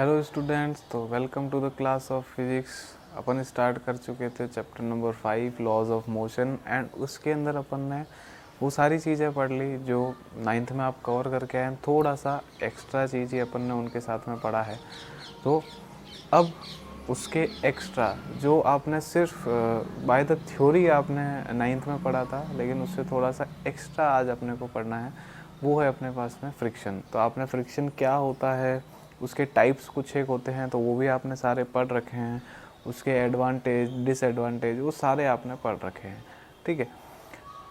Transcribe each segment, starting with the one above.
Hello students, तो welcome to the class of physics. अपन start कर चुके थे chapter number 5 laws of motion and उसके अंदर अपन ने वो सारी चीज़ें पढ़ ली जो नाइन्थ में आप कवर करके आए। थोड़ा सा एक्स्ट्रा चीज़ें अपन ने उनके साथ में पढ़ा है। तो अब उसके एक्स्ट्रा जो आपने सिर्फ बाय द थ्योरी आपने नाइन्थ में पढ़ा था, लेकिन उससे थोड़ा सा एक्स्ट्रा आज अपने को पढ़ना है, वो है अपने पास में फ्रिक्शन। तो आपने फ्रिक्शन क्या होता है, उसके टाइप्स कुछ एक होते हैं, तो वो भी आपने सारे पढ़ रखे हैं। उसके एडवांटेज डिसएडवांटेज वो सारे आपने पढ़ रखे हैं। ठीक है,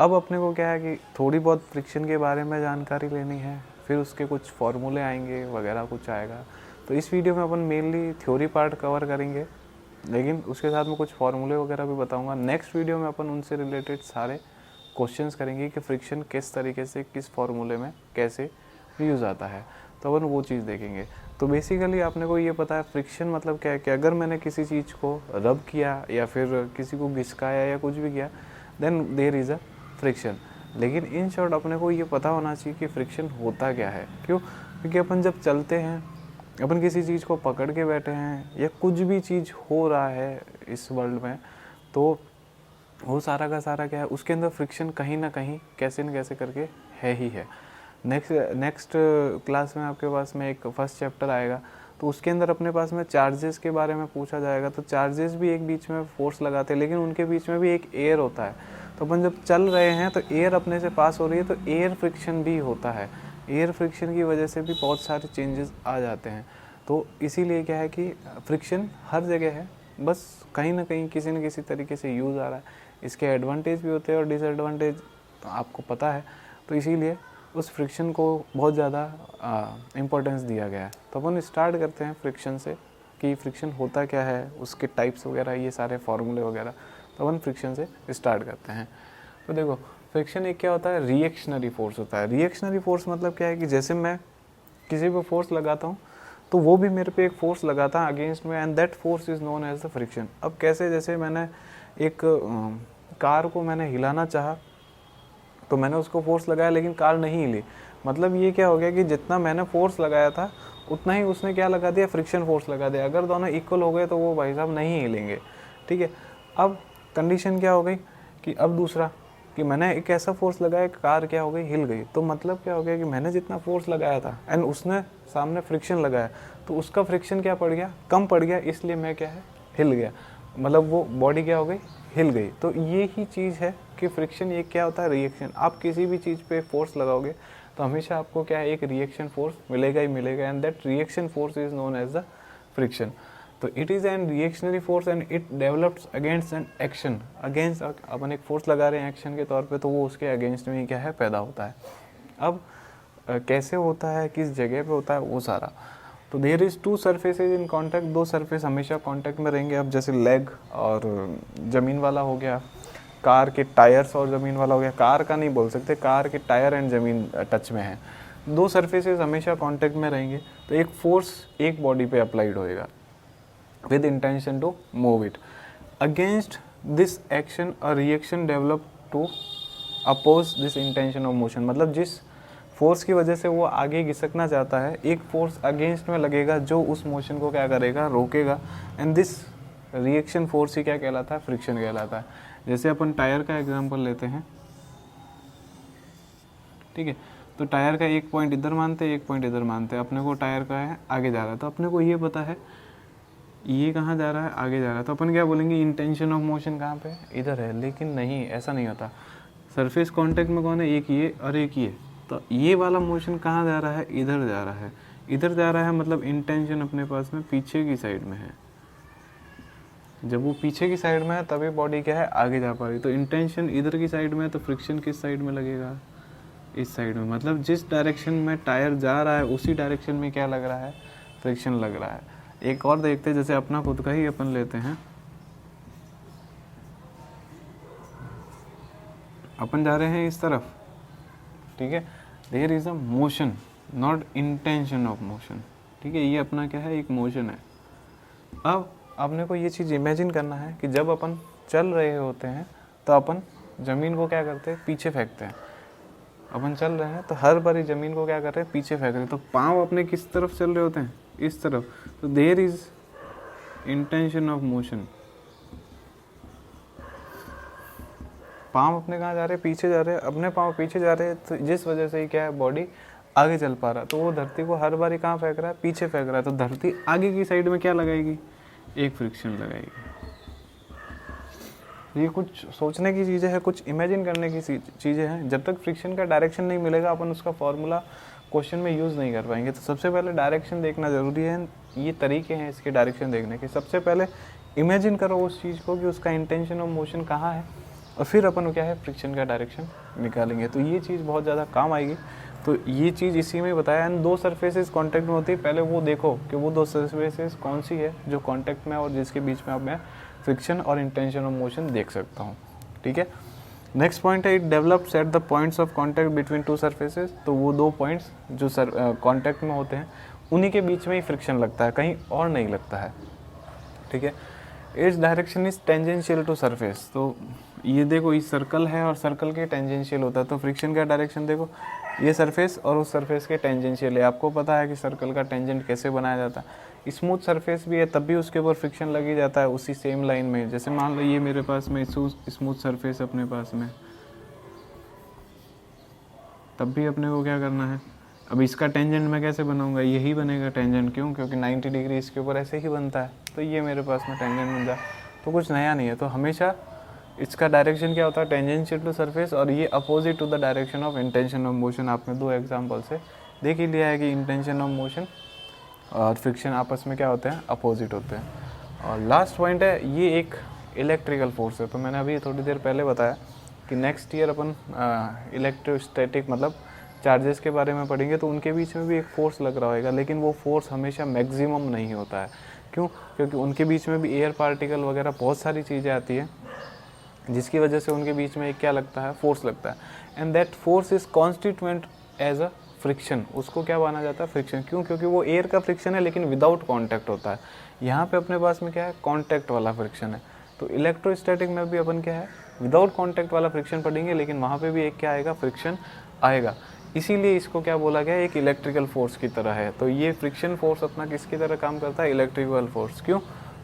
अब अपने को क्या है कि थोड़ी बहुत फ्रिक्शन के बारे में जानकारी लेनी है, फिर उसके कुछ फॉर्मूले आएंगे वगैरह कुछ आएगा। तो इस वीडियो में अपन मेनली थ्योरी पार्ट कवर करेंगे, लेकिन उसके साथ में कुछ फार्मूले वगैरह भी बताऊंगा। नेक्स्ट वीडियो में अपन उनसे रिलेटेड सारे क्वेश्चंस करेंगे कि फ्रिक्शन किस तरीके से किस फार्मूले में कैसे यूज़ आता है, तो अपन वो चीज़ देखेंगे। तो बेसिकली आपने को ये पता है फ्रिक्शन मतलब क्या है कि अगर मैंने किसी चीज़ को रब किया या फिर किसी को घिसकाया या कुछ भी किया, then there is a friction. लेकिन इन शॉर्ट अपने को ये पता होना चाहिए कि फ्रिक्शन होता क्या है। क्यों? क्योंकि अपन जब चलते हैं, अपन किसी चीज़ को पकड़ के बैठे हैं या कुछ भी चीज़ हो रहा है इस वर्ल्ड में, तो वो सारा का सारा क्या है, उसके अंदर फ्रिक्शन कहीं ना कहीं कैसे न कैसे करके है ही है। नेक्स्ट क्लास में आपके पास में एक फर्स्ट चैप्टर आएगा, तो उसके अंदर अपने पास में चार्जेस के बारे में पूछा जाएगा। तो चार्जेस भी एक बीच में फोर्स लगाते हैं, लेकिन उनके बीच में भी एक एयर होता है। तो अपन जब चल रहे हैं तो एयर अपने से पास हो रही है, तो एयर फ्रिक्शन भी होता है। एयर फ्रिक्शन की वजह से भी बहुत सारे चेंजेस आ जाते हैं। तो इसीलिए क्या है कि फ्रिक्शन हर जगह है, बस कहीं ना कहीं किसी न किसी तरीके से यूज़ आ रहा है। इसके एडवांटेज भी होते हैं और डिसएडवांटेज तो आपको पता है। तो इसीलिए उस फ्रिक्शन को बहुत ज़्यादा इम्पोर्टेंस दिया गया है। तो अपन स्टार्ट करते हैं फ्रिक्शन से कि फ्रिक्शन होता क्या है, उसके टाइप्स वगैरह, ये सारे फार्मूले वगैरह। तो अपन फ्रिक्शन से स्टार्ट करते हैं। तो देखो, फ्रिक्शन एक क्या होता है, रिएक्शनरी फोर्स होता है। रिएक्शनरी फोर्स मतलब क्या है कि जैसे मैं किसी पे फोर्स लगाता हूँ, तो वो भी मेरे पे एक फोर्स लगाता है अगेंस्ट में, and that force is known as the friction. अब कैसे, जैसे मैंने एक कार को मैंने हिलाना चाहा, तो मैंने उसको फोर्स लगाया लेकिन कार नहीं हिली। मतलब ये क्या हो गया कि जितना मैंने फोर्स लगाया था उतना ही उसने क्या लगा दिया, फ्रिक्शन फोर्स लगा दिया। अगर दोनों इक्वल हो गए तो वो भाई साहब नहीं हिलेंगे। ठीक है, अब कंडीशन क्या हो गई कि अब दूसरा कि मैंने एक ऐसा फोर्स लगाया, कार क्या हो गई, हिल गई। तो मतलब क्या हो गया कि मैंने जितना फोर्स लगाया था एंड उसने सामने फ्रिक्शन लगाया, तो उसका फ्रिक्शन क्या पड़ गया, कम पड़ गया, इसलिए मैं क्या है, हिल गया। मतलब वो बॉडी क्या हो गई, हिल गई। तो ये ही चीज़ है कि फ्रिक्शन ये क्या होता है, रिएक्शन। आप किसी भी चीज़ पे फोर्स लगाओगे तो हमेशा आपको क्या है, एक रिएक्शन फोर्स मिलेगा ही मिलेगा, and that reaction force is known as the friction. तो it is an reactionary force and it develops against an action. Against अपन एक फोर्स लगा रहे हैं एक्शन के तौर पे, तो वो उसके अगेंस्ट में ही क्या है, पैदा होता है। अब कैसे होता है, किस जगह पे होता है, वो सारा। तो there is two surfaces in contact, दो सरफेस हमेशा कॉन्टैक्ट में रहेंगे। अब जैसे लेग और ज़मीन वाला हो गया, कार के टायर्स और ज़मीन वाला हो गया। कार का नहीं बोल सकते, कार के टायर एंड ज़मीन टच में है। दो सरफेसेज हमेशा कांटेक्ट में रहेंगे, तो एक फोर्स एक बॉडी पे अप्लाइड होएगा with intention to move it. Against this action a reaction develop to oppose this intention of motion. मतलब जिस फोर्स की वजह से वो आगे घिसकना चाहता है, एक फोर्स अगेंस्ट में लगेगा जो उस मोशन को क्या करेगा, रोकेगा। एंड दिस रिएक्शन फोर्स ही क्या कहलाता है, फ्रिक्शन कहलाता है। जैसे अपन टायर का एग्जांपल लेते हैं, ठीक है। तो टायर का एक पॉइंट इधर मानते हैं, एक पॉइंट इधर मानते हैं। अपने को टायर का है आगे जा रहा है, तो अपने को ये पता है ये कहाँ जा रहा है, आगे जा रहा है। तो अपन क्या बोलेंगे, इंटेंशन ऑफ मोशन कहाँ पे, इधर है। लेकिन नहीं, ऐसा नहीं होता। सरफेस कांटेक्ट में कौन है, एक ये और एक ये। तो ये वाला मोशन कहाँ जा रहा है, इधर जा रहा है। इधर जा रहा है मतलब इंटेंशन अपने पास में पीछे की साइड में है। जब वो पीछे की साइड में है तभी बॉडी क्या है, आगे जा पा रही। तो इंटेंशन इधर की साइड में है, तो फ्रिक्शन किस साइड में लगेगा, इस साइड में। मतलब जिस डायरेक्शन में टायर जा रहा है उसी डायरेक्शन में क्या लग रहा है, फ्रिक्शन लग रहा है। एक और देखते हैं, जैसे अपना खुद का ही अपन लेते हैं। अपन जा रहे हैं इस तरफ, ठीक है। There is a motion, not intention of motion, ठीक है। ये अपना क्या है, एक मोशन है। अब आपने को ये चीज़ इमेजिन करना है कि जब अपन चल रहे होते हैं तो अपन ज़मीन को क्या करते हैं, पीछे फेंकते हैं। अपन चल रहे हैं तो हर बारी ज़मीन को क्या कर रहे हैं, पीछे फेंक रहे हैं। तो पाँव अपने किस तरफ चल रहे होते हैं, इस तरफ। तो there is intention of motion. पाँव अपने कहाँ जा रहे हैं, पीछे जा रहे हैं, अपने पाँव पीछे जा रहे हैं, तो जिस वजह से ही क्या है, बॉडी आगे चल पा रहा है। तो वो धरती को हर बारी कहाँ फेंक रहा है, पीछे फेंक रहा है। तो धरती आगे की साइड में क्या लगाएगी, एक फ्रिक्शन लगाएगी। ये कुछ सोचने की चीज़ें हैं, कुछ इमेजिन करने की चीज़ें हैं। जब तक फ्रिक्शन का डायरेक्शन नहीं मिलेगा अपन उसका फॉर्मूला क्वेश्चन में यूज़ नहीं कर पाएंगे। तो सबसे पहले डायरेक्शन देखना ज़रूरी है। ये तरीके हैं इसके डायरेक्शन देखने के। सबसे पहले इमेजिन करो उस चीज़ को कि उसका इंटेंशन ऑफ मोशन कहाँ है, और फिर अपन क्या है, फ्रिक्शन का डायरेक्शन निकालेंगे। तो ये चीज़ बहुत ज़्यादा काम आएगी। तो ये चीज़ इसी में बताया। एंड दो सरफेसेस कांटेक्ट में होती है, पहले वो देखो कि वो दो सरफेसेस कौन सी है जो कांटेक्ट में है और जिसके बीच में अब मैं फ्रिक्शन और इंटेंशन ऑफ मोशन देख सकता हूँ। ठीक है। नेक्स्ट पॉइंट है, it develops at the points of contact between two surfaces. तो वो दो पॉइंट्स जो कांटेक्ट में होते हैं उन्हीं के बीच में ही फ्रिक्शन लगता है, कहीं और नहीं लगता है। ठीक है। It's direction is tangential to surface. तो ये देखो, ये सर्कल है और सर्कल के टेंजेंशियल होता है। तो फ्रिक्शन का डायरेक्शन देखो, ये सरफेस और उस सरफेस के टेंजेंशियल है। आपको पता है कि सर्कल का टेंजेंट कैसे बनाया जाता है। स्मूथ सरफेस भी है तब भी उसके ऊपर फ्रिक्शन लगी जाता है उसी सेम लाइन में। जैसे मान लो ये मेरे पास में स्मूथ सरफेस अपने पास में, तब भी अपने को क्या करना है, अब इसका टेंजेंट मैं कैसे बनाऊंगा, यही बनेगा टेंजेंट। क्यों? क्योंकि 90 डिग्री इसके ऊपर ऐसे ही बनता है। तो ये मेरे पास में टेंजेंट बन जाए, तो कुछ नया नहीं है। तो हमेशा इसका डायरेक्शन क्या होता है, टेंजेंशियल टू सरफेस, और ये opposite to the direction of intention of motion. आपने दो एग्जाम्पल से देख ही लिया है कि इंटेंशन ऑफ मोशन और फ्रिक्शन आपस में क्या होते हैं, अपोजिट होते हैं। और लास्ट पॉइंट है, ये एक इलेक्ट्रिकल फोर्स है। तो मैंने अभी थोड़ी देर पहले बताया कि नेक्स्ट ईयर अपन इलेक्ट्रोस्टैटिक मतलब चार्जेस के बारे में पढ़ेंगे, तो उनके बीच में भी एक फोर्स लग रहा होगा, लेकिन वो फोर्स हमेशा मैक्सिमम नहीं होता है। क्यों? क्योंकि उनके बीच में भी एयर पार्टिकल वगैरह बहुत सारी चीज़ें आती हैं, जिसकी वजह से उनके बीच में एक क्या लगता है, फोर्स लगता है। And that force is constituent as a friction. उसको क्या माना जाता है, फ्रिक्शन। क्यों? क्योंकि वो एयर का फ्रिक्शन है लेकिन विदाउट कांटेक्ट होता है। यहाँ पे अपने पास में क्या है, कांटेक्ट वाला फ्रिक्शन है। तो इलेक्ट्रोस्टैटिक में भी अपन क्या है, विदाउट कांटेक्ट वाला फ्रिक्शन पढ़ेंगे, लेकिन वहाँ पे भी एक क्या आएगा, फ्रिक्शन आएगा। इसीलिए इसको क्या बोला गया, एक इलेक्ट्रिकल फोर्स की तरह है। तो ये फ्रिक्शन फोर्स अपना किसकी तरह काम करता है, इलेक्ट्रिकल फोर्स। क्यों?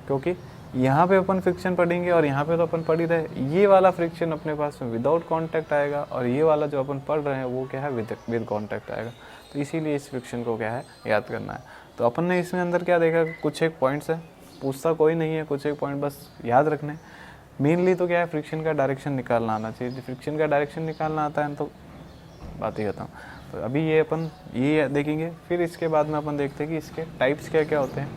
क्योंकि यहाँ पे अपन फ्रिक्शन पढ़ेंगे और यहाँ पे तो अपन पढ़ ही रहे, ये वाला फ्रिक्शन अपने पास में विदाउट कांटेक्ट आएगा, और ये वाला जो अपन पढ़ रहे हैं वो क्या है, विद कांटेक्ट आएगा। तो इसीलिए इस फ्रिक्शन को क्या है, याद करना है। तो अपन ने इसमें अंदर क्या देखा, कुछ एक पॉइंट्स है, पूछता कोई नहीं है, कुछ एक पॉइंट बस याद रखने। मेनली तो क्या है, फ्रिक्शन का डायरेक्शन निकालना आना चाहिए। फ्रिक्शन का डायरेक्शन निकालना आता है तो बात ही खत्म। तो अभी ये अपन ये देखेंगे, फिर इसके बाद में अपन देखते हैं कि इसके टाइप्स क्या क्या होते हैं,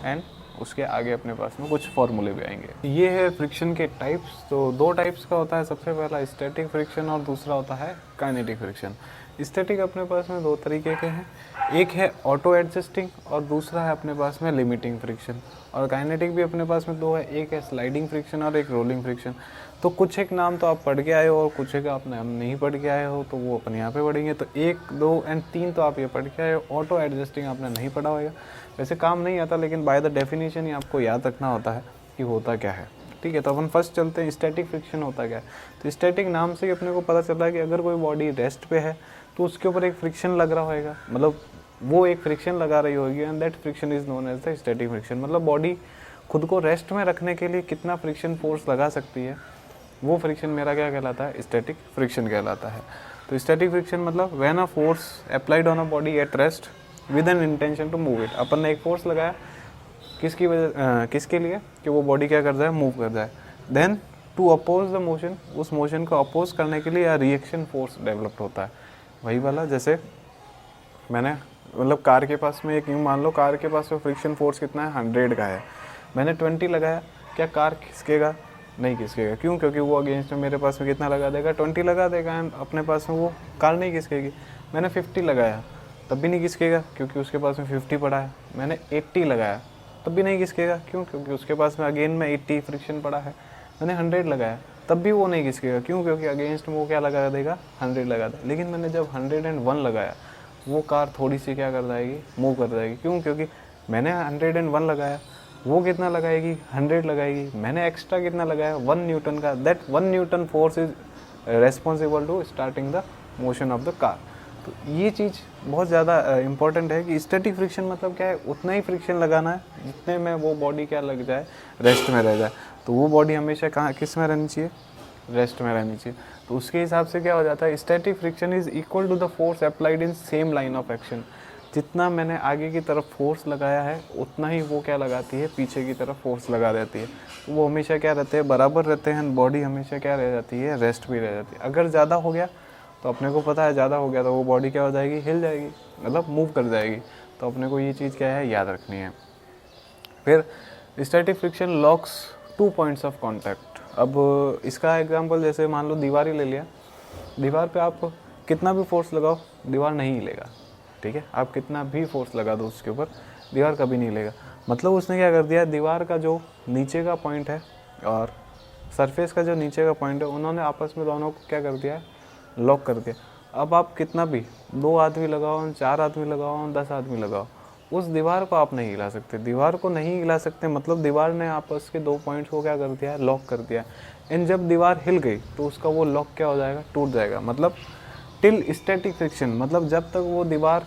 एंड उसके आगे अपने पास में कुछ फॉर्मूले भी आएंगे। ये है फ्रिक्शन के टाइप्स। तो दो टाइप्स का होता है, सबसे पहला स्टैटिक फ्रिक्शन और दूसरा होता है काइनेटिक फ्रिक्शन। स्टैटिक अपने पास में दो तरीके के हैं, एक है ऑटो एडजस्टिंग और दूसरा है अपने पास में लिमिटिंग फ्रिक्शन। और काइनेटिक भी अपने पास में दो है, एक है स्लाइडिंग फ्रिक्शन और एक रोलिंग फ्रिक्शन। तो कुछ एक नाम तो आप पढ़ के आए हो और कुछ एक आप नहीं पढ़ के आए हो, तो वो अपन यहाँ पे पढ़ेंगे। तो 1, 2 एंड 3 तो आप ये पढ़ के आए हो। ऑटो एडजस्टिंग आपने नहीं पढ़ा होगा, वैसे काम नहीं आता, लेकिन बाय द डेफिनेशन ही आपको याद रखना होता है कि होता क्या है। ठीक है। तो अपन फर्स्ट चलते हैं, स्टैटिक फ्रिक्शन होता क्या है। तो स्टैटिक नाम से ही अपने को पता चल रहा है कि अगर कोई बॉडी रेस्ट पे है तो उसके ऊपर एक फ्रिक्शन लग रहा होगा, मतलब वो एक फ्रिक्शन लगा रही होगी, and that friction is known as the static friction. मतलब बॉडी खुद को रेस्ट में रखने के लिए कितना फ्रिक्शन फोर्स लगा सकती है, वो फ्रिक्शन मेरा क्या कहलाता है, स्टैटिक फ्रिक्शन कहलाता है। तो स्टैटिक फ्रिक्शन मतलब when a force applied on a body at rest with an intention to move it. अपन ने एक फोर्स लगाया किसकी वजह किसके लिए, कि वो बॉडी क्या कर जाए, मूव कर जाए। Then to oppose the motion, उस मोशन को अपोज करने के लिए या रिएक्शन फोर्स डेवलप्ड होता है। वही वाला जैसे मैंने मतलब कार के पास में एक मान लो, कार के पास में फ्रिक्शन फोर्स कितना है, 100 का है। मैंने 20 लगाया, क्या कार खिसकेगा, नहीं खिसकेगा। क्यों? क्योंकि वो अगेंस्ट में मेरे पास में कितना लगा देगा, 20 लगा देगा, एंड अपने पास में वो कार नहीं खिसकेगी। मैंने 50 लगाया तब भी नहीं खिसकेगा, क्योंकि उसके पास में 50 पड़ा है। मैंने 80 लगाया तब भी नहीं खिसकेगा। क्यों? क्योंकि उसके पास में अगेन में 80 फ्रिक्शन पड़ा है। मैंने 100 लगाया तब भी वो नहीं खिसकेगा। क्यों? क्योंकि अगेंस्ट में वो क्या लगा देगा, 100 लगा देगा। लेकिन मैंने जब 101 लगाया, वो कार थोड़ी सी क्या कर जाएगी, मूव कर जाएगी। क्यों? क्योंकि मैंने 101 लगाया, वो कितना लगाएगी, 100 लगाएगी। मैंने एक्स्ट्रा कितना लगाया, 1 न्यूटन का। That 1 newton force is responsible to starting the motion of the car. तो ये चीज़ बहुत ज़्यादा इंपॉर्टेंट है कि स्टैटिक फ्रिक्शन मतलब क्या है, उतना ही फ्रिक्शन लगाना है जितने में वो बॉडी क्या लग जाए, रेस्ट में रह जाए। तो वो बॉडी हमेशा कहाँ किस में रहनी चाहिए, रेस्ट में रहनी चाहिए। तो उसके हिसाब से क्या हो जाता है, static friction is equal to the force applied in same line of action. जितना मैंने आगे की तरफ फोर्स लगाया है उतना ही वो क्या लगाती है, पीछे की तरफ फोर्स लगा देती है। तो वो हमेशा क्या रहते हैं, बराबर रहते हैं, बॉडी हमेशा क्या रह जाती है, रेस्ट भी रह जाती है। अगर ज़्यादा हो गया तो अपने को पता है ज़्यादा हो गया तो वो बॉडी क्या हो जाएगी, हिल जाएगी, मतलब मूव कर जाएगी। तो अपने को ये चीज़ क्या है, याद रखनी है। फिर static friction locks 2 points of contact. अब इसका एग्जांपल जैसे मान लो दीवार ही ले लिया, दीवार पे आप कितना भी फोर्स लगाओ दीवार नहीं हिलेगा, ठीक है। आप कितना भी फोर्स लगा दो उसके ऊपर, दीवार कभी नहीं हिलेगा। मतलब उसने क्या कर दिया, दीवार का जो नीचे का पॉइंट है और सरफेस का जो नीचे का पॉइंट है, उन्होंने आपस में दोनों को क्या कर दिया है, लॉक कर दिया। अब आप कितना भी 2 आदमी लगाओ, 4 आदमी लगाओ, 10 आदमी लगाओ, उस दीवार को आप नहीं हिला सकते। दीवार को नहीं हिला सकते मतलब दीवार ने आपस के 2 पॉइंट्स को क्या कर दिया, लॉक कर दिया। एंड जब दीवार हिल गई तो उसका वो लॉक क्या हो जाएगा, टूट जाएगा। मतलब टिल स्टैटिक फ्रिक्शन, मतलब जब तक वो दीवार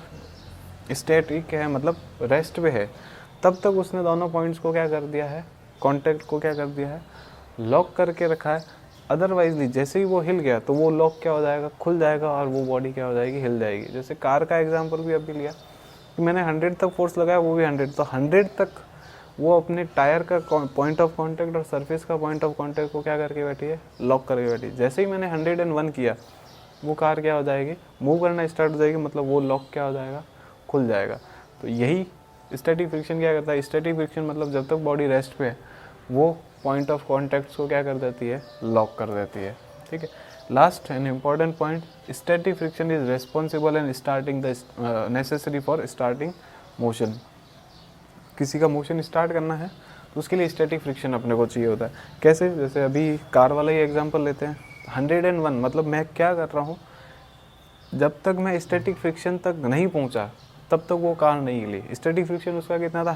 स्टैटिक है, मतलब रेस्ट पे है, तब तक उसने दोनों पॉइंट्स को क्या कर दिया है, कॉन्टैक्ट को क्या कर दिया है, लॉक करके रखा है। अदरवाइजली जैसे ही वो हिल गया तो वो लॉक क्या हो जाएगा, खुल जाएगा और वो बॉडी क्या हो जाएगी, हिल जाएगी। जैसे कार का एग्जांपल भी अभी लिया कि मैंने 100 तक फोर्स लगाया, वो भी 100, तो 100 तक वो अपने टायर का पॉइंट ऑफ कांटेक्ट और सरफेस का पॉइंट ऑफ कांटेक्ट को क्या करके बैठी है, लॉक करके बैठी है। जैसे ही मैंने 101 किया, वो कार क्या हो जाएगी, मूव करना स्टार्ट हो जाएगी, मतलब वो लॉक क्या हो जाएगा, खुल जाएगा। तो यही स्टैटिक फ्रिक्शन क्या करता है, स्टैटिक फ्रिक्शन मतलब जब तक बॉडी रेस्ट पे है वो पॉइंट ऑफ कॉन्टैक्ट को क्या कर देती है, लॉक कर देती है, ठीक है। Last and important point, static friction is responsible and starting the necessary for starting motion. किसी का मोशन स्टार्ट करना है तो उसके लिए स्टैटिक फ्रिक्शन अपने को चाहिए होता है। कैसे, जैसे अभी कार वाला ही एग्जांपल लेते हैं, 101 मतलब मैं क्या कर रहा हूँ, जब तक मैं स्टैटिक फ्रिक्शन तक नहीं पहुँचा तब तक वो कार नहीं हिली। स्टैटिक फ्रिक्शन उसका कितना था,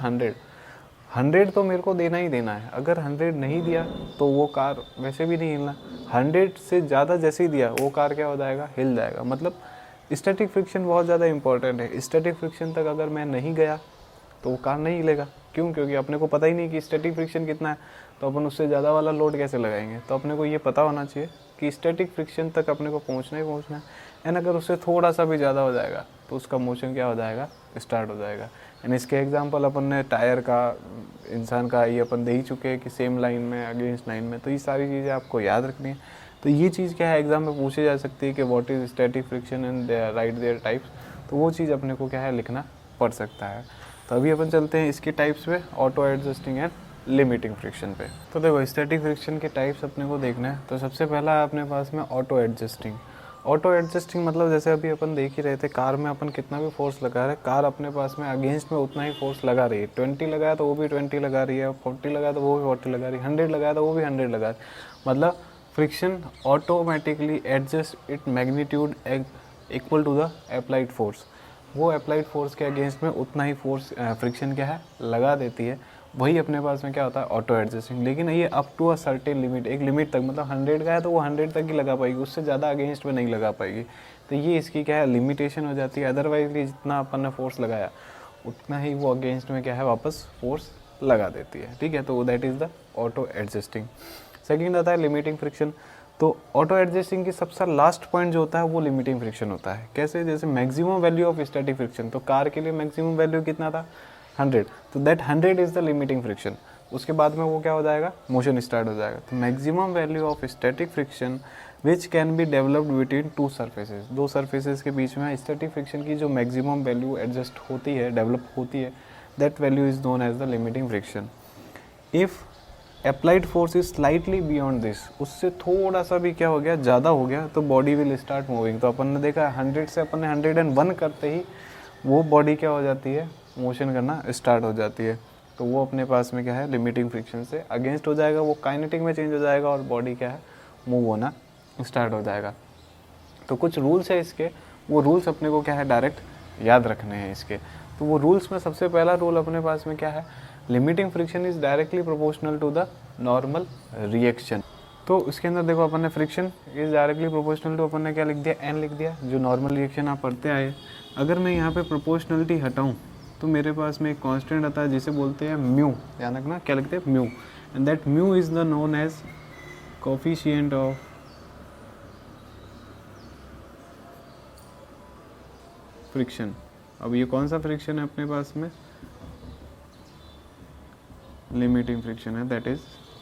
100 तो मेरे को देना ही देना है। अगर 100 नहीं दिया तो वो कार वैसे भी नहीं हिलना। 100 से ज़्यादा जैसे ही दिया वो कार क्या हो जाएगा, हिल जाएगा। मतलब स्टैटिक फ्रिक्शन बहुत ज़्यादा इंपॉर्टेंट है। स्टैटिक फ्रिक्शन तक अगर मैं नहीं गया तो वो कार नहीं हिलेगा। क्यों? क्योंकि अपने को पता ही नहीं कि स्टैटिक फ्रिक्शन कितना है, तो अपन उससे ज़्यादा वाला लोड कैसे लगाएंगे। तो अपने को ये पता होना चाहिए कि स्टैटिक फ्रिक्शन तक अपने को पहुँचना ही पहुँचना है। एंड अगर उससे थोड़ा सा भी ज़्यादा हो जाएगा तो उसका मोशन क्या हो जाएगा, स्टार्ट हो जाएगा। एंड इसके एग्जांपल अपन ने टायर का, इंसान का, ये अपन दे ही चुके हैं कि सेम लाइन में, अगेंस्ट लाइन में। तो ये सारी चीज़ें आपको याद रखनी है। तो ये चीज़ क्या है, एग्जाम में पूछी जा सकती है कि what is static friction and right there types. तो वो चीज़ अपने को क्या है, लिखना पड़ सकता है। तो अभी अपन चलते हैं इसके टाइप्स पे, auto adjusting and limiting friction पे। तो देखो स्टैटिक फ्रिक्शन के टाइप्स अपने को देखना है। तो सबसे पहला अपने पास में ऑटो एडजस्टिंग। ऑटो एडजस्टिंग मतलब जैसे अभी अपन देख ही रहे थे, कार में अपन कितना भी फोर्स लगा रहे हैं, कार अपने पास में अगेंस्ट में उतना ही फोर्स लगा रही है। 20 लगाया तो वो भी 20 लगा रही है, 40 लगाया तो वो भी 40 लगा रही है, 100 लगाया तो वो भी 100 लगा रही है। मतलब friction automatically adjust it magnitude equal to the applied force. वो अप्लाइड फोर्स के अगेंस्ट में उतना ही फोर्स फ्रिक्शन क्या है, लगा देती है। वही अपने पास में क्या होता है, ऑटो एडजस्टिंग। लेकिन ये up to a certain limit, एक लिमिट तक, मतलब 100 का है तो वो 100 तक ही लगा पाएगी, उससे ज़्यादा अगेंस्ट में नहीं लगा पाएगी। तो ये इसकी क्या है, लिमिटेशन हो जाती है। अदरवाइज जितना अपन ने फोर्स लगाया उतना ही वो अगेंस्ट में क्या है, वापस फोर्स लगा देती है, ठीक है। तो that is the auto adjusting. Second आता है लिमिटिंग फ्रिक्शन। तो ऑटो एडजस्टिंग की सबसे लास्ट पॉइंट जो होता है वो लिमिटिंग फ्रिक्शन होता है। कैसे, जैसे maximum value of static friction, तो कार के लिए मैक्सिमम वैल्यू कितना था, 100, तो that 100 is the limiting friction. उसके बाद में वो क्या हो जाएगा, मोशन स्टार्ट हो जाएगा। तो maximum value of static friction which can be developed between 2 surfaces, 2 surfaces के बीच में स्टैटिक फ्रिक्शन की जो मैक्सिमम वैल्यू एडजस्ट होती है, डेवलप होती है, that value is known as the limiting friction. If applied force is slightly beyond this, उससे थोड़ा सा भी क्या हो गया, ज़्यादा हो गया, तो बॉडी विल स्टार्ट मूविंग। तो अपन ने देखा 100 से अपन ने 101 करते ही वो बॉडी क्या हो जाती है, मोशन करना स्टार्ट हो जाती है। तो वो अपने पास में क्या है, लिमिटिंग फ्रिक्शन से अगेंस्ट हो जाएगा, वो काइनेटिक में चेंज हो जाएगा और बॉडी क्या है, मूव होना स्टार्ट हो जाएगा। तो कुछ रूल्स है इसके, वो रूल्स अपने को क्या है, डायरेक्ट याद रखने हैं इसके। तो वो रूल्स में सबसे पहला रूल अपने पास में क्या है, limiting friction is directly proportional to the normal reaction. तो उसके अंदर देखो अपन ने friction is directly proportional to, अपन ने क्या लिख दिया, एन लिख दिया, जो नॉर्मल रिएक्शन आप पढ़ते आए। अगर मैं यहाँ पे प्रोपोर्शनलिटी हटाऊँ तो मेरे पास में एक कांस्टेंट आता है जिसे बोलते हैं म्यू, यानी ना क्या लिखते हैं mu, and that mu is the known as coefficient of friction. अब ये कौन सा फ्रिक्शन है अपने पास में, लिमिटिंग फ्रिक्शन है, दैट इज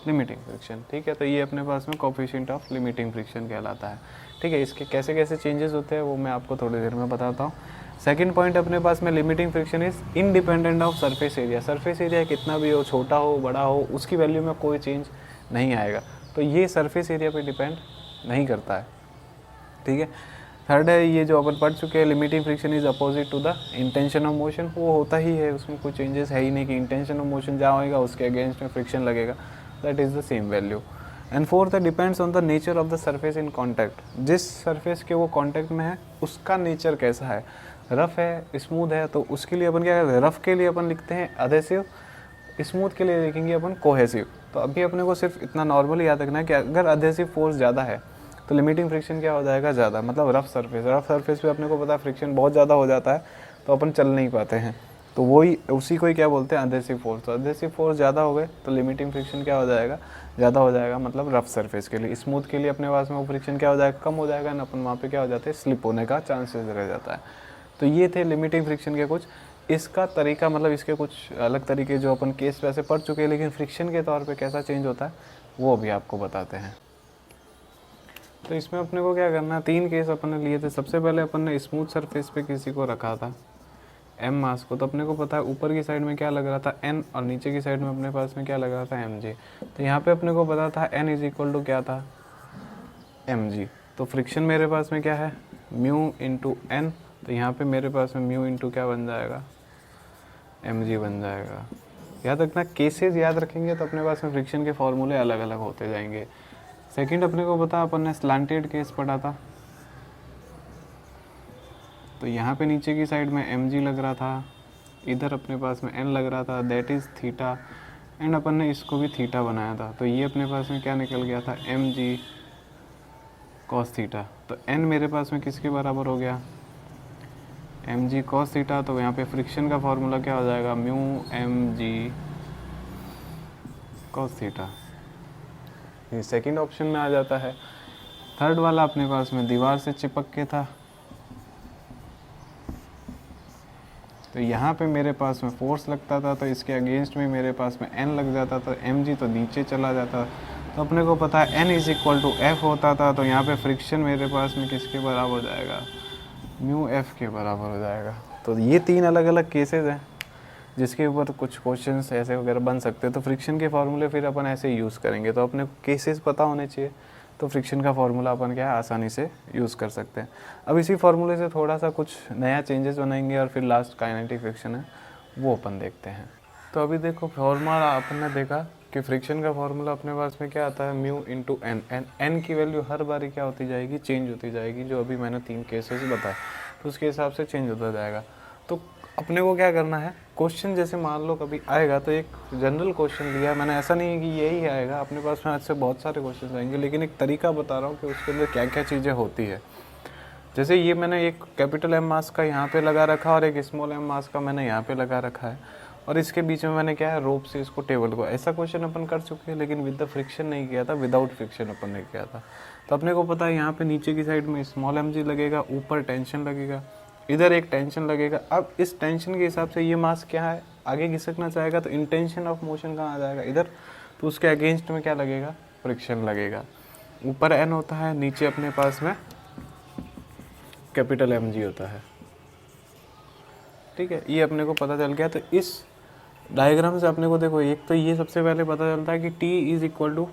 लिमिटिंग फ्रिक्शन। ठीक है, तो ये अपने पास में कोफिशिएंट ऑफ लिमिटिंग फ्रिक्शन कहलाता है। ठीक है, इसके कैसे कैसे चेंजेस होते हैं वो मैं आपको थोड़ी देर में बताता हूँ। सेकंड पॉइंट अपने पास में, limiting friction is independent of surface area. Surface area कितना भी हो, छोटा हो बड़ा हो, उसकी वैल्यू में कोई चेंज नहीं आएगा, तो ये सरफेस एरिया पे डिपेंड नहीं करता है। ठीक है, थर्ड है ये जो अपन पढ़ चुके हैं, limiting friction is opposite to the intention of motion. वो होता ही है, उसमें कोई चेंजेस है ही नहीं कि इंटेंशन ऑफ मोशन जहाँ होएगा उसके अगेंस्ट में फ्रिक्शन लगेगा, that is the same value. And fourth है depends on the nature of the surface in contact. जिस सरफेस के वो कॉन्टैक्ट में है उसका नेचर कैसा है, रफ़ है स्मूथ है, तो उसके लिए अपन क्या करते हैं, रफ़ के लिए अपन लिखते हैं अधेसिव, स्मूथ के लिए लिखेंगे अपन कोहेसिव। तो अभी अपने को सिर्फ इतना नॉर्मली याद रखना है कि अगर अधेसिव फोर्स ज़्यादा है तो लिमिटिंग फ्रिक्शन क्या हो जाएगा, ज़्यादा, मतलब रफ़ सरफेस पे अपने को पता है फ्रिक्शन बहुत ज़्यादा हो जाता है तो अपन चल नहीं पाते हैं, तो वही उसी को ही क्या बोलते हैं, अधेसिव फोर्स। तो अधेसिव फोर्स ज़्यादा हो गए तो लिमिटिंग फ्रिक्शन क्या हो जाएगा, ज़्यादा हो जाएगा, मतलब रफ़ सरफेस के लिए। स्मूथ के लिए अपने पास में वो फ्रिक्शन क्या हो जाएगा, कम हो जाएगा, ना अपन वहाँ पे क्या हो जाता है, स्लिप होने का चांसेस रह जाता है। तो ये थे लिमिटिंग फ्रिक्शन के कुछ, इसका तरीका मतलब इसके कुछ अलग तरीके जो अपन केस वैसे पढ़ चुके हैं, लेकिन फ्रिक्शन के तौर पे कैसा चेंज होता है वो भी आपको बताते हैं। तो इसमें अपने को क्या करना है, 3 केस अपन ने लिए थे। सबसे पहले अपन ने स्मूथ सरफेस पे किसी को रखा था एम मास को, तो अपने को पता है ऊपर की साइड में क्या लग रहा था एन, और नीचे की साइड में अपने पास में क्या लग रहा था एम जी। तो यहाँ पे अपने को पता था एन इज इक्वल टू क्या था, एम जी। तो फ्रिक्शन मेरे पास में क्या है, म्यू इंटू एन, तो यहाँ पे मेरे पास में म्यू इंटू क्या बन जाएगा, एम जी बन जाएगा। याद रखना, केसेस याद रखेंगे तो अपने पास में फ्रिक्शन के फॉर्मूले अलग अलग होते जाएंगे। सेकंड अपने को पता, अपन ने स्लांटेड केस पढ़ा था, तो यहाँ पे नीचे की साइड में एम जी लग रहा था, इधर अपने पास में एन लग रहा था, दैट इज़ थीटा, एंड अपन ने इसको भी थीटा बनाया था, तो ये अपने पास में क्या निकल गया था, एम जी कॉस थीटा। तो एन मेरे पास में किसके बराबर हो गया, एम जी कॉस थीटा। तो यहाँ पे फ्रिक्शन का फॉर्मूला क्या हो जाएगा, mu m g cos theta. ये सेकंड ऑप्शन में आ जाता है। थर्ड वाला अपने पास में दीवार से चिपक के था, तो यहाँ पे मेरे पास में फोर्स लगता था, तो इसके अगेंस्ट में मेरे पास में एन लग जाता था, एम जी तो नीचे चला जाता। तो अपने को पता है N is equal to F होता था, तो यहाँ पे फ्रिक्शन मेरे पास में किसके बराबर हो जाएगा, म्यू एफ के बराबर हो जाएगा। तो ये 3 अलग अलग केसेस हैं जिसके ऊपर कुछ क्वेश्चंस ऐसे वगैरह बन सकते हैं। तो फ्रिक्शन के फार्मूले फिर अपन ऐसे यूज़ करेंगे, तो अपने केसेस पता होने चाहिए, तो फ्रिक्शन का फार्मूला अपन क्या है आसानी से यूज़ कर सकते हैं। अब इसी फार्मूले से थोड़ा सा कुछ नया चेंजेस बनाएंगे और फिर लास्ट काइनेटिक फ्रिक्शन है वो अपन देखते हैं। तो अभी देखो फार्मूला अपन ने देखा कि फ्रिक्शन का फार्मूला अपने पास में क्या आता है, म्यू इंटू एन, एन की वैल्यू हर बारी क्या होती जाएगी, चेंज होती जाएगी। जो अभी मैंने 3 केसेस बताए तो उसके हिसाब से चेंज होता जाएगा। तो अपने को क्या करना है, क्वेश्चन जैसे मान लो कभी आएगा तो एक जनरल क्वेश्चन लिया है मैंने, ऐसा नहीं है कि यही आएगा, अपने पास में आज से बहुत सारे क्वेश्चन आएंगे, लेकिन एक तरीका बता रहा हूँ कि उसके अंदर क्या क्या चीज़ें होती है। जैसे ये मैंने एक कैपिटल एम मास का यहाँ पे लगा रखा और एक स्मॉल एम मास का मैंने यहाँ पे लगा रखा है, और इसके बीच में मैंने क्या है रोप से इसको टेबल को, ऐसा क्वेश्चन अपन कर चुके हैं, लेकिन विद द फ्रिक्शन नहीं किया था, विदाउट फ्रिक्शन अपन ने किया था। तो अपने को पता है यहाँ पे नीचे की साइड में स्मॉल एम जी लगेगा, ऊपर टेंशन लगेगा, इधर एक टेंशन लगेगा। अब इस टेंशन के हिसाब से ये मास क्या है, आगे खिसकना चाहेगा, तो इंटेंशन ऑफ मोशन कहाँ आ जाएगा, इधर, तो उसके अगेंस्ट में क्या लगेगा, फ्रिक्शन लगेगा। ऊपर एन होता है, नीचे अपने पास में कैपिटल एम जी होता है। ठीक है, ये अपने को पता चल गया। तो इस डायग्राम से अपने को देखो, एक तो ये सबसे पहले पता चलता है कि T is equal to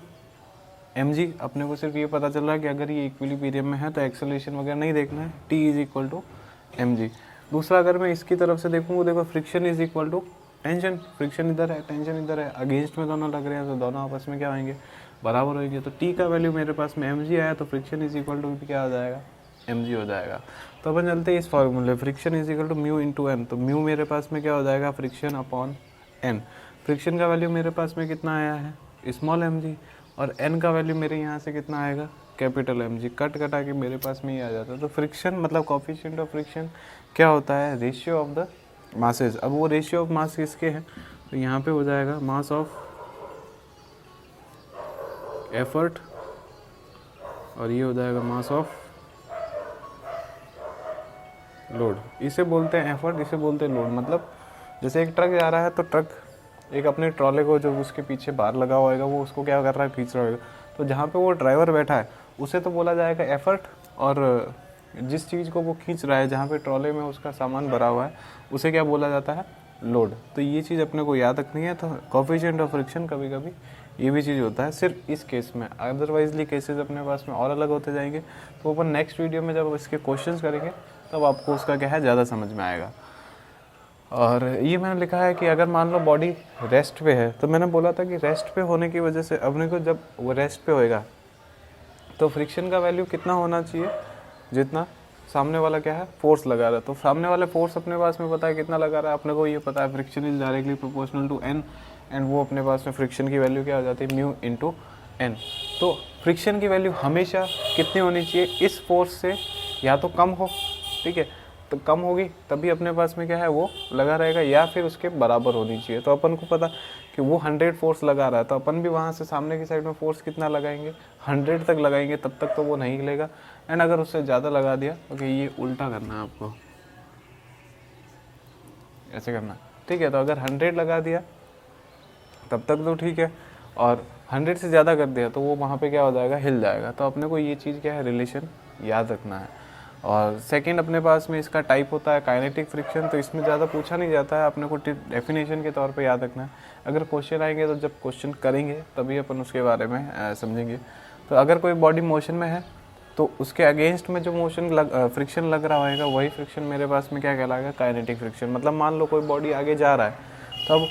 m g. अपने को सिर्फ ये पता चल रहा है कि अगर ये इक्विलिब्रियम में है तो एक्सेलरेशन वगैरह नहीं देखना है, T is equal to m g. दूसरा अगर मैं इसकी तरफ से देखूँगा, देखो friction is equal to tension, friction इधर है टेंशन इधर है, अगेंस्ट में दोनों लग रहे हैं, तो दोनों आपस में क्या होंगे, बराबर होंगे। तो T का वैल्यू मेरे पास में एम जी आया, तो फ्रिक्शन इज इक्वल टू क्या हो जाएगा, एम जी हो जाएगा। तो अपन चलते हैं इस फॉर्मूले, friction is equal to mu into N. तो म्यू मेरे पास में क्या हो जाएगा, फ्रिक्शन अपॉन एन। फ्रिक्शन का वैल्यू मेरे पास में कितना आया है, स्मॉल एम जी, और n का वैल्यू मेरे यहाँ से कितना आएगा, कैपिटल mg, कट कटा के मेरे पास में ही आ जाता है। तो फ्रिक्शन मतलब कोफिशिएंट ऑफ फ्रिक्शन क्या होता है, रेशियो ऑफ द मासेज। अब वो रेशियो ऑफ मास किसके हैं, तो यहाँ पे हो जाएगा मास ऑफ एफर्ट और ये हो जाएगा मास ऑफ लोड। इसे बोलते हैं एफर्ट, इसे बोलते हैं लोड। मतलब जैसे एक ट्रक जा रहा है तो ट्रक एक अपने ट्रॉले को जो उसके पीछे बार लगा हुआ होगा वो उसको क्या कर रहा है, खींच रहा होगा। तो जहाँ पे वो ड्राइवर बैठा है उसे तो बोला जाएगा एफर्ट, और जिस चीज़ को वो खींच रहा है जहाँ पे ट्रॉले में उसका सामान भरा हुआ है उसे क्या बोला जाता है, लोड। तो ये चीज़ अपने को याद रखनी है। तो कोफिशिएंट ऑफ फ्रिक्शन कभी कभी ये भी चीज़ होता है सिर्फ इस केस में, अदरवाइजली केसेस अपने पास में और अलग होते जाएंगे। तो अपन नेक्स्ट वीडियो में जब इसके क्वेश्चंस करेंगे तब आपको उसका क्या है ज़्यादा समझ में आएगा। और ये मैंने लिखा है कि अगर मान लो बॉडी रेस्ट पे है, तो मैंने बोला था कि रेस्ट पे होने की वजह से अपने को जब वो रेस्ट पे होएगा तो फ्रिक्शन का वैल्यू कितना होना चाहिए, जितना सामने वाला क्या है, फोर्स लगा रहा है। तो सामने वाले फोर्स अपने पास में पता है कितना लगा रहा है, अपने को ये पता है friction is directly proportional to N, and वो अपने पास में फ्रिक्शन की वैल्यू क्या हो जाती है, म्यू इंटू एन। तो फ्रिक्शन की वैल्यू हमेशा कितनी होनी चाहिए, इस फोर्स से या तो कम हो, ठीक है, तो कम होगी तभी अपने पास में क्या है वो लगा रहेगा, या फिर उसके बराबर होनी चाहिए। तो अपन को पता कि वो 100 फोर्स लगा रहा है, तो अपन भी वहाँ से सामने की साइड में फोर्स कितना लगाएंगे, 100 तक लगाएंगे, तब तक तो वो नहीं हिलेगा। एंड अगर उससे ज़्यादा लगा दिया, ओके, ये उल्टा करना है आपको, ऐसे करना, ठीक है। तो अगर 100 लगा दिया तब तक तो ठीक है, और 100 से ज़्यादा कर दिया तो वो वहाँ पे क्या हो जाएगा, हिल जाएगा। तो अपने को ये चीज़ क्या है, रिलेशन याद रखना है। और सेकंड अपने पास में इसका टाइप होता है काइनेटिक फ्रिक्शन। तो इसमें ज़्यादा पूछा नहीं जाता है, अपने को डेफिनेशन के तौर पे याद रखना है। अगर क्वेश्चन आएंगे तो जब क्वेश्चन करेंगे तभी अपन उसके बारे में समझेंगे। तो अगर कोई बॉडी मोशन में है तो उसके अगेंस्ट में जो फ्रिक्शन लग रहा होगा वही फ्रिक्शन मेरे पास में क्या कहलाएगा, काइनेटिक फ्रिक्शन। मतलब मान लो कोई बॉडी आगे जा रहा है, तब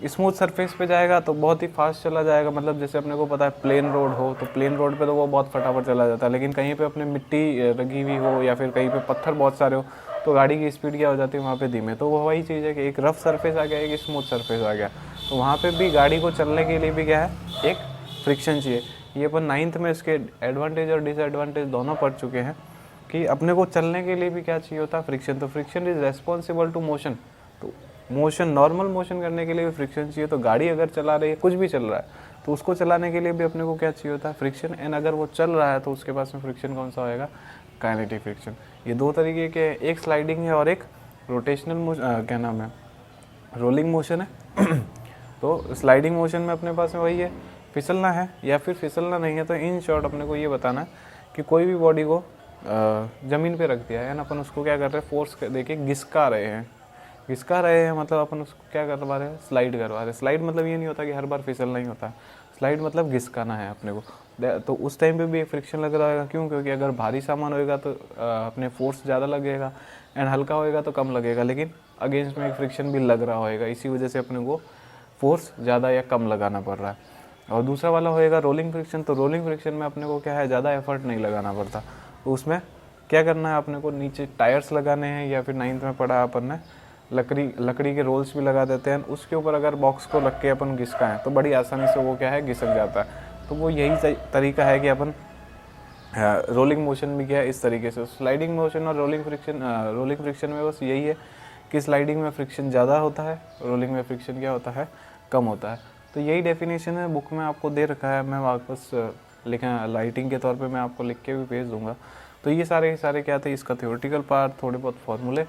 स्मूथ सरफेस पे जाएगा तो बहुत ही फास्ट चला जाएगा। मतलब जैसे अपने को पता है प्लेन रोड हो तो प्लेन रोड पे तो वो बहुत फटाफट चला जाता है, लेकिन कहीं पे अपने मिट्टी लगी हुई हो या फिर कहीं पे पत्थर बहुत सारे हो तो गाड़ी की स्पीड क्या हो जाती है वहाँ पे धीमे। तो वो वही चीज़ है कि एक रफ सरफेस आ गया, एक स्मूथ सरफेस आ गया, तो वहाँ पे भी गाड़ी को चलने के लिए भी क्या है, एक फ्रिक्शन चाहिए। ये अपन 9th में इसके एडवांटेज और डिसएडवांटेज दोनों पढ़ चुके हैं कि अपने को चलने के लिए भी क्या चाहिए होता है, फ्रिक्शन। तो friction is responsible to motion. तो मोशन, नॉर्मल मोशन करने के लिए भी फ्रिक्शन चाहिए। तो गाड़ी अगर चला रही है, कुछ भी चल रहा है, तो उसको चलाने के लिए भी अपने को क्या चाहिए होता है, फ्रिक्शन। एंड अगर वो चल रहा है तो उसके पास में फ्रिक्शन कौन सा होएगा, काइनेटिक फ्रिक्शन। ये दो तरीके के, एक स्लाइडिंग है और एक रोटेशनल क्या नाम है, रोलिंग मोशन है। तो स्लाइडिंग मोशन में अपने पास में वही है, फिसलना है या फिर फिसलना नहीं है। तो इन शॉर्ट अपने को ये बताना है कि कोई भी बॉडी को ज़मीन पे रख दिया है ना, अपन उसको क्या कर रहे हैं, फोर्स देके घिसका रहे हैं, मतलब अपन उसको क्या करवा रहे हैं, स्लाइड करवा रहे हैं। स्लाइड मतलब ये नहीं होता कि हर बार फिसलना ही होता है, स्लाइड मतलब घिसकाना है अपने को। तो उस टाइम पे भी एक फ्रिक्शन लग रहा होगा, क्यों, क्योंकि अगर भारी सामान होएगा तो अपने फोर्स ज़्यादा लगेगा, एंड हल्का होएगा तो कम लगेगा, लेकिन अगेंस्ट में एक फ्रिक्शन भी लग रहा होएगा, इसी वजह से अपने को फोर्स ज़्यादा या कम लगाना पड़ रहा है। और दूसरा वाला होएगा रोलिंग फ्रिक्शन। तो रोलिंग फ्रिक्शन में अपने को क्या है, ज़्यादा एफर्ट नहीं लगाना पड़ता। तो उसमें क्या करना है, अपने को नीचे टायर्स लगाने हैं, या फिर 9th में पढ़ा अपन ने लकड़ी के रोल्स भी लगा देते हैं, उसके ऊपर अगर बॉक्स को रख के अपन घिसकाएं तो बड़ी आसानी से वो क्या है, घिसक जाता है। तो वो यही तरीका है कि अपन रोलिंग मोशन भी क्या है इस तरीके से। स्लाइडिंग मोशन और रोलिंग फ्रिक्शन में बस यही है कि स्लाइडिंग में फ्रिक्शन ज़्यादा होता है, रोलिंग में फ्रिक्शन क्या होता है, कम होता है। तो यही डेफिनेशन है, बुक में आपको दे रखा है, मैं वापस लिखा राइटिंग के तौर पे मैं आपको लिख के भी भेज दूंगा। तो ये सारे क्या थे, इसका थ्योरेटिकल पार्ट, थोड़े बहुत फॉर्मूले,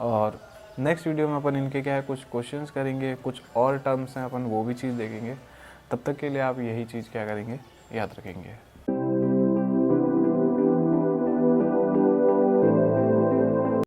और नेक्स्ट वीडियो में अपन इनके क्या है कुछ क्वेश्चंस करेंगे, कुछ और टर्म्स हैं अपन वो भी चीज़ देखेंगे। तब तक के लिए आप यही चीज़ क्या करेंगे, याद रखेंगे।